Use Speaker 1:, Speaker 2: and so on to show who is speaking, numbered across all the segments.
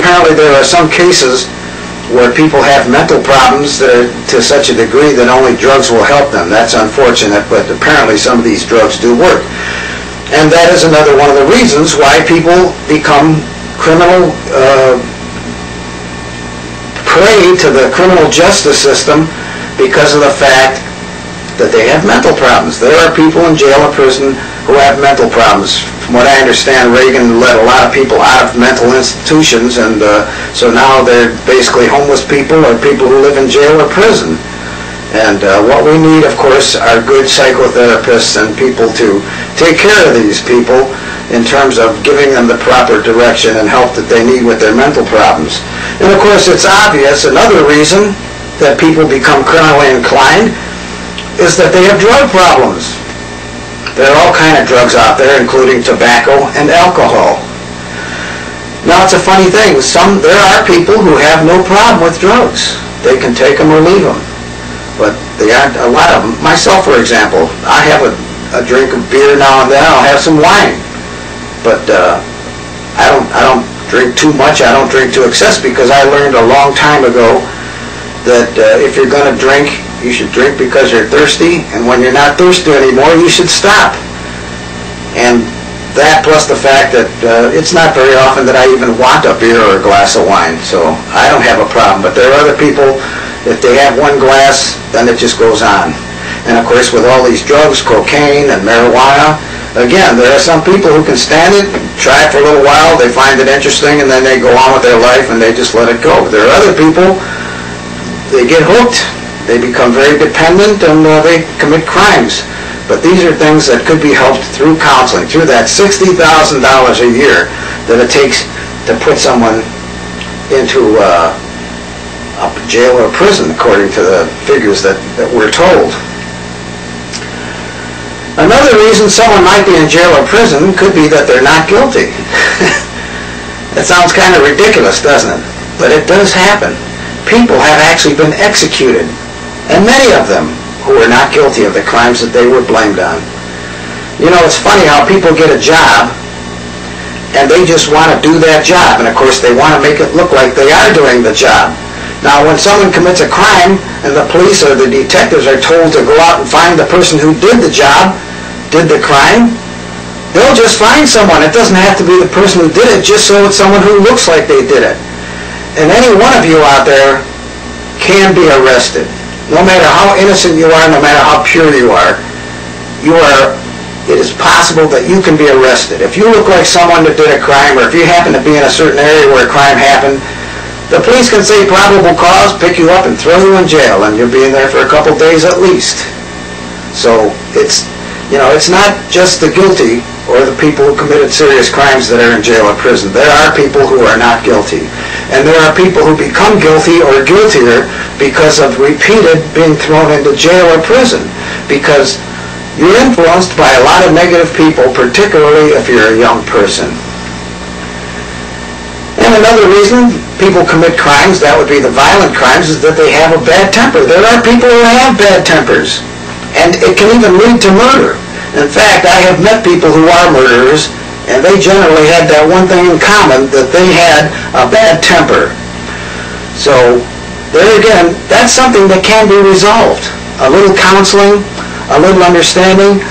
Speaker 1: apparently there are some cases where people have mental problems that are to such a degree that only drugs will help them. That's unfortunate, but apparently some of these drugs do work. And that is another one of the reasons why people become criminal prey to the criminal justice system, because of the fact that they have mental problems. There are people in jail or prison who have mental problems. From what I understand, Reagan let a lot of people out of mental institutions, and so now they're basically homeless people or people who live in jail or prison. And what we need, of course, are good psychotherapists and people to take care of these people in terms of giving them the proper direction and help that they need with their mental problems. And of course, it's obvious, another reason that people become criminally inclined is that they have drug problems. There are all kinds of drugs out there, including tobacco and alcohol. Now, it's a funny thing. There are people who have no problem with drugs. They can take them or leave them. But they aren't a lot of them. Myself, for example, I have a drink of beer now and then. I'll have some wine. But I don't drink too much. I don't drink to excess, because I learned a long time ago that if you're going to drink, you should drink because you're thirsty, and when you're not thirsty anymore, you should stop. And that, plus the fact that it's not very often that I even want a beer or a glass of wine, so I don't have a problem. But there are other people, if they have one glass, then it just goes on. And of course, with all these drugs, cocaine and marijuana, again, there are some people who can stand it, try it for a little while, they find it interesting, and then they go on with their life and they just let it go. There are other people, they get hooked, they become very dependent, and they commit crimes. But these are things that could be helped through counseling, through that $60,000 a year that it takes to put someone into jail or prison, according to the figures that we're told. Another reason someone might be in jail or prison could be that they're not guilty. That sounds kind of ridiculous, doesn't it? But it does happen. People have actually been executed, and many of them who were not guilty of the crimes that they were blamed on. You know, it's funny how people get a job, and they just want to do that job, and of course they want to make it look like they are doing the job. Now, when someone commits a crime, and the police or the detectives are told to go out and find the person who did the job, did the crime, they'll just find someone. It doesn't have to be the person who did it, just so it's someone who looks like they did it. And any one of you out there can be arrested. No matter how innocent you are, no matter how pure you are, it is possible that you can be arrested. If you look like someone that did a crime, or if you happen to be in a certain area where a crime happened, the police can say probable cause, pick you up and throw you in jail, and you'll be in there for a couple days at least. So it's not just the guilty or the people who committed serious crimes that are in jail or prison. There are people who are not guilty. And there are people who become guilty or guiltier because of repeated being thrown into jail or prison. Because you're influenced by a lot of negative people, particularly if you're a young person. And another reason people commit crimes, that would be the violent crimes, is that they have a bad temper. There are people who have bad tempers, and it can even lead to murder. In fact, I have met people who are murderers, and they generally had that one thing in common, that they had a bad temper. So, there again, that's something that can be resolved. A little counseling, a little understanding,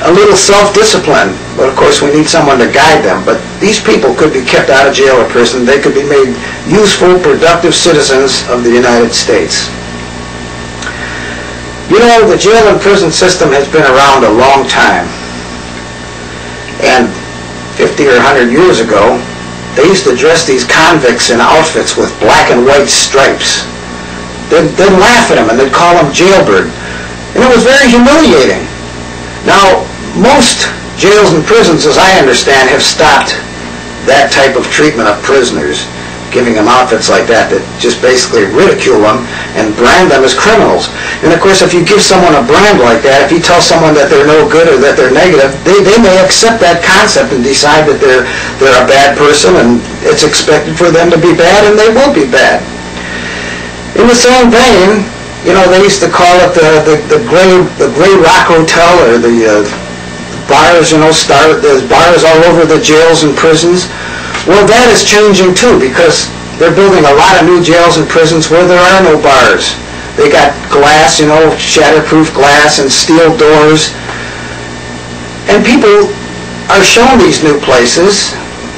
Speaker 1: a little self-discipline. But of course we need someone to guide them. But these people could be kept out of jail or prison. They could be made useful, productive citizens of the United States. You know, the jail and prison system has been around a long time. And 50 or 100 years ago, they used to dress these convicts in outfits with black and white stripes. They'd laugh at them and they'd call them jailbird. And it was very humiliating. Now, most jails and prisons, as I understand, have stopped that type of treatment of prisoners, giving them outfits like that just basically ridicule them and brand them as criminals. And of course, if you give someone a brand like that, if you tell someone that they're no good or that they're negative, they may accept that concept and decide that they're a bad person and it's expected for them to be bad, and they will be bad. In the same vein, you know, they used to call it the Gray Rock Hotel, or the bars, you know, there's bars all over the jails and prisons. Well, that is changing too, because They're building a lot of new jails and prisons where there are no bars. They got glass, shatterproof glass and steel doors. And people are shown these new places,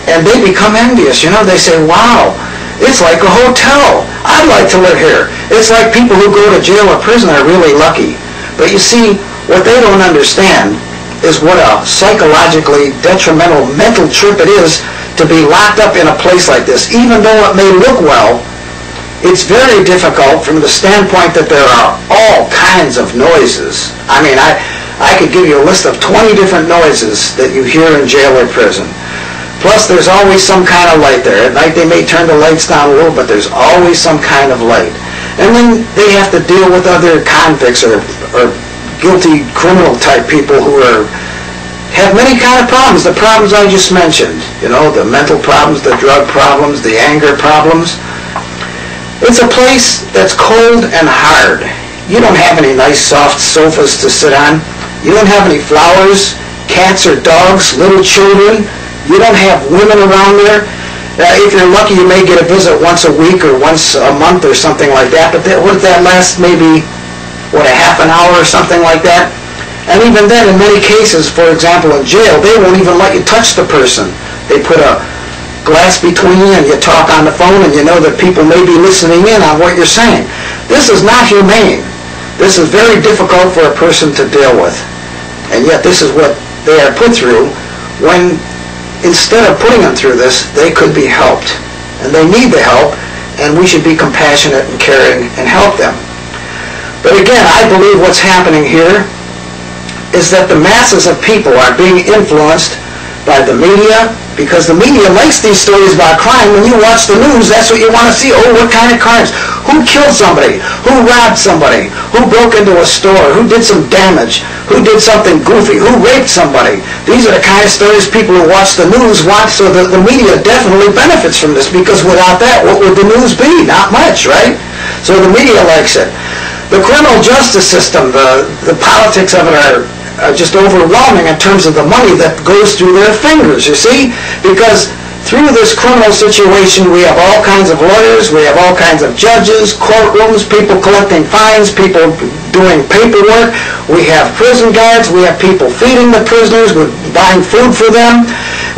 Speaker 1: and they become envious. They say, wow, it's like a hotel. I'd like to live here. It's like people who go to jail or prison are really lucky. But you see, what they don't understand is what a psychologically detrimental mental trip it is to be locked up in a place like this. Even though it may look well, it's very difficult from the standpoint that there are all kinds of noises. I mean, I could give you a list of 20 different noises that you hear in jail or prison. Plus, there's always some kind of light there. At night, they may turn the lights down a little, but there's always some kind of light. And then they have to deal with other convicts or guilty criminal-type people who have many kind of problems. The problems I just mentioned, the mental problems, the drug problems, the anger problems. It's a place that's cold and hard. You don't have any nice, soft sofas to sit on. You don't have any flowers, cats or dogs, little children. You don't have women around there. If you're lucky, you may get a visit once a week or once a month or something like that. But would that last maybe, a half an hour or something like that? And even then, in many cases, for example, in jail, they won't even let you touch the person. They put a glass between you and you talk on the phone and you know that people may be listening in on what you're saying. This is not humane. This is very difficult for a person to deal with. And yet this is what they are put through when instead of putting them through this, they could be helped. And they need the help, and we should be compassionate and caring and help them. But again, I believe what's happening here is that the masses of people are being influenced by the media, because the media likes these stories about crime. When you watch the news, that's what you want to see. Oh, what kind of crimes? Who killed somebody? Who robbed somebody? Who broke into a store? Who did some damage? Who did something goofy? Who raped somebody? These are the kind of stories people who watch the news watch, so the media definitely benefits from this, because without that, what would the news be? Not much, right? So the media likes it. The criminal justice system, the politics of it are just overwhelming in terms of the money that goes through their fingers, you see? Because through this criminal situation, we have all kinds of lawyers, we have all kinds of judges, courtrooms, people collecting fines, people doing paperwork, we have prison guards, we have people feeding the prisoners, we're buying food for them,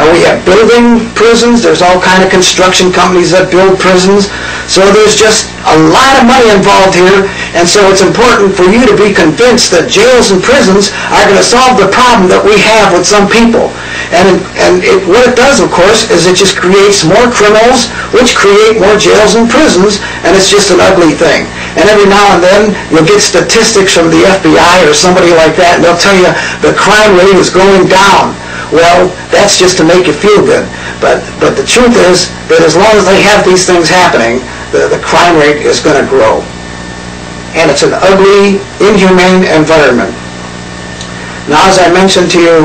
Speaker 1: and we have building prisons. There's all kind of construction companies that build prisons. So there's just a lot of money involved here, and so it's important for you to be convinced that jails and prisons are going to solve the problem that we have with some people. And what it does, of course, is it just creates more criminals, which create more jails and prisons, and it's just an ugly thing. And every now and then, you'll get statistics from the FBI or somebody like that, and they'll tell you the crime rate is going down. Well, that's just to make you feel good. But the truth is that as long as they have these things happening, the crime rate is going to grow. And it's an ugly, inhumane environment. Now, as I mentioned to you,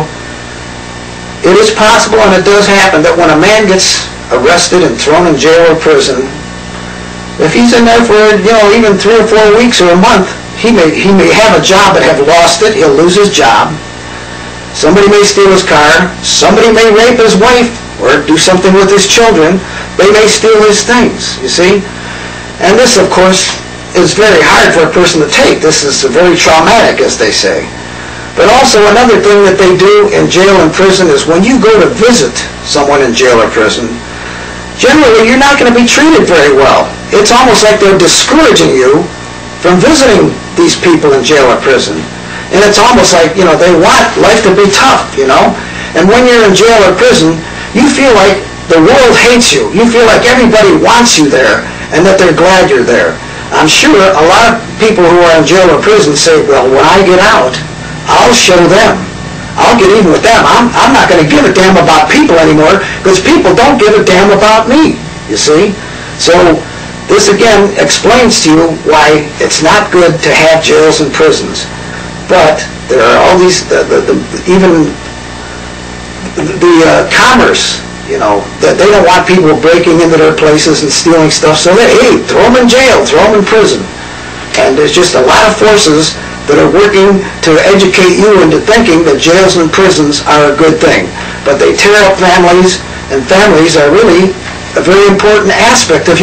Speaker 1: it is possible, and it does happen, that when a man gets arrested and thrown in jail or prison, if he's in there for, even 3 or 4 weeks or a month, he may have a job but have lost it. He'll lose his job. Somebody may steal his car. Somebody may rape his wife or do something with his children. They may steal his things, you see. And this, of course, is very hard for a person to take. This is very traumatic, as they say. But also another thing that they do in jail and prison is when you go to visit someone in jail or prison, generally you're not going to be treated very well. It's almost like they're discouraging you from visiting these people in jail or prison. And it's almost like, they want life to be tough, And when you're in jail or prison, you feel like the world hates you. You feel like everybody wants you there and that they're glad you're there. I'm sure a lot of people who are in jail or prison say, well, when I get out, I'll show them. I'll get even with them. I'm not going to give a damn about people anymore, because people don't give a damn about me, you see. So this again explains to you why it's not good to have jails and prisons. But there are all these, even the commerce, that they don't want people breaking into their places and stealing stuff, so hey, throw them in jail, throw them in prison. And there's just a lot of forces that are working to educate you into thinking that jails and prisons are a good thing. But they tear up families, and families are really a very important aspect of